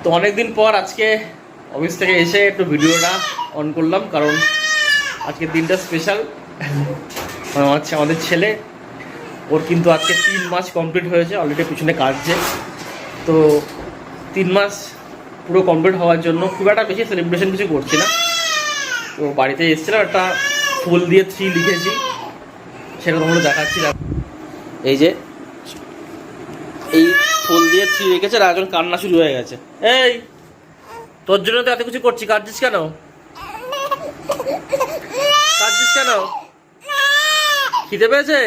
তো অনেকদিন পর আজকে অফিস থেকে এসে একটু ভিডিওটা অন করলাম, কারণ আজকের দিনটা স্পেশাল। আমাদের ছেলে, ওর কিন্তু আজকে 3 মাস কমপ্লিট হয়েছে, অলরেডি পিছনে কাটছে। তো 3 মাস পুরো কমপ্লিট হওয়ার জন্য খুব একটা বেশি সেলিব্রেশন কিছু করছি না। তো বাড়িতে এসেছিলাম, একটা ফুল দিয়ে 3 লিখেছি, সেটা তোমরা দেখাচ্ছি। এই যে এই ফুল দিয়ে 3 রেখেছে, আর একজন কান্না শুরু হয়ে গেছে। এই তোর জন্য তো এত কিছু করছি, কাঁদছিস কেন? কাঁদছিস কেন? খিদে পেয়েছে?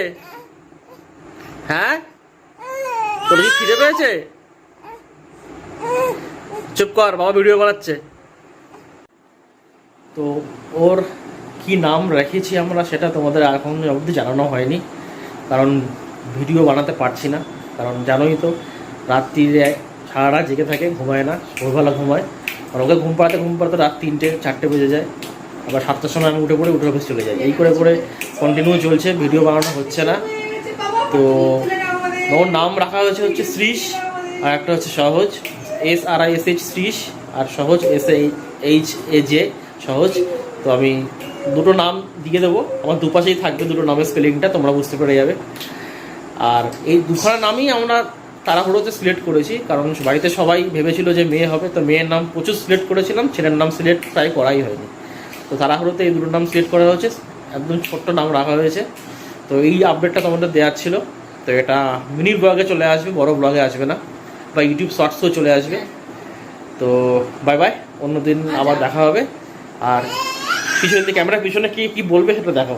হ্যাঁ, তোর কি খিদে পেয়েছে? চুপ কর, বাবা ভিডিও বানাচ্ছে। তো ওর কি নাম রেখেছি আমরা সেটা তোমাদের এখন অবধি জানানো হয়নি, কারণ ভিডিও বানাতে পারছি না। কারণ জানোই তো, রাত্রিরে সারা রাত জেগে থাকে, ঘুমায় না, ভোরবেলা ঘুমায়। আর ওকে ঘুম পাড়াতে রাত 3টে-4টে বেজে যায়। আবার 7টার সময় আমি উঠে অফিস চলে যাই। এই করে কন্টিনিউ চলছে, ভিডিও বানানো হচ্ছে না। তো ওর নাম রাখা হচ্ছে শ্রীশ, আর একটা হচ্ছে সহজ, SRISH শ্রীশ, আর সহজ SHAJ সহজ। তো আমি দুটো নাম দিয়ে দেবো, আমার দুপাশেই থাকবে দুটো নামের স্পেলিংটা, তোমরা বুঝতে পেরে যাবে। আর এই দুখানা নামই আমরা তাড়াহুড়োতে সিলেক্ট করেছি, কারণ বাড়িতে সবাই ভেবেছিল যে মেয়ে হবে। তো মেয়ের নাম প্রচুর সিলেক্ট করেছিলাম, ছেলের নাম সিলেক্ট প্রায় করাই হয়নি। তো তাড়াহুড়োতে এই দুটো নাম সিলেক্ট করা হয়েছে, একদম ছোট্ট নাম রাখা হয়েছে। তো এই আপডেটটা তোমাদের দেওয়ার ছিল। তো এটা মিনি ব্লগে চলে আসবে, বড় ব্লগে আসবে না, বা ইউটিউব শর্টসও চলে আসবে। তো বাই বাই, অন্যদিন আবার দেখা হবে। আর পিছনে ক্যামেরার পিছনে কি বলবে সেটা দেখো।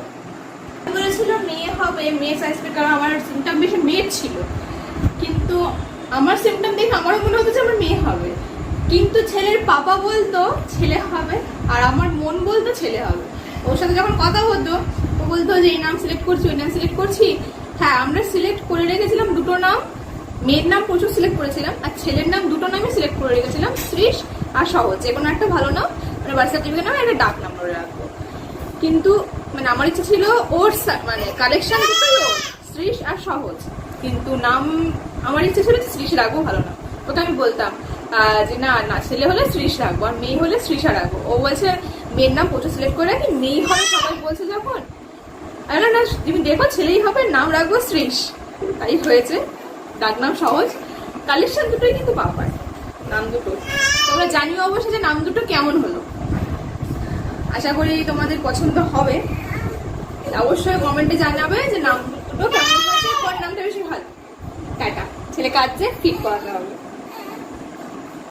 বলেছিল মেয়ে হবে, মেয়ে সাইজ কারণ আমার সিমটম বেশি মেয়ে ছিল, কিন্তু আমার সিমটম দেখে আমারও মনে হতো যে আমার মেয়ে হবে, কিন্তু ছেলের পাপা বলতো ছেলে হবে, আর আমার মন বলতো ছেলে হবে। ওর সাথে যখন কথা হতো, ও বলতো যে এই নাম সিলেক্ট করছি, ওই নাম সিলেক্ট করছি। হ্যাঁ, আমরা সিলেক্ট করে রেখেছিলাম দুটো নাম, মেয়ের নাম প্রচুর সিলেক্ট করেছিলাম, আর ছেলের নাম দুটো নামই সিলেক্ট করে রেখেছিলাম, শ্রীশ আর সহজ। যে কোনো একটা ভালো নাম, মানে বার্থ সার্টিফিকেট নাম, একটা ডাক নাম্বার রাখবো। কিন্তু মানে আমার ইচ্ছা ছিল ওর মানে কালেকশন দুটোই ওর, শ্রীশ আর সহজ। কিন্তু নাম আমার ইচ্ছা ছিল শ্রীশ রাখবো, ভালো না। ওকে আমি বলতাম যে না না, ছেলে হলে শ্রীশ রাখবো, আর মেয়ে হলে শ্রীষা রাখবো। ও বলছে মেয়ের নাম প্রচুর সিলেক্ট করে রাখি, মেয়ে হবে সবাই বলছে যখন। আর না, তুমি দেখো ছেলেই হবে, নাম রাখবো শ্রীশ। তাই হয়েছে, ডাক নাম সহজ। কালেকশন দুটোই কিন্তু পাপার, নাম দুটো। তোমরা জানিও অবশ্যই যে নাম দুটো কেমন হলো। আশা করি তোমাদের পছন্দ হবে। অবশ্যই কমেন্টে জানাবে যে নাম দুটো কেমন হয়েছে, কোন নামটা বেশি ভালো। টাটা, ছেলে কাজে ফিট করাতে হবে।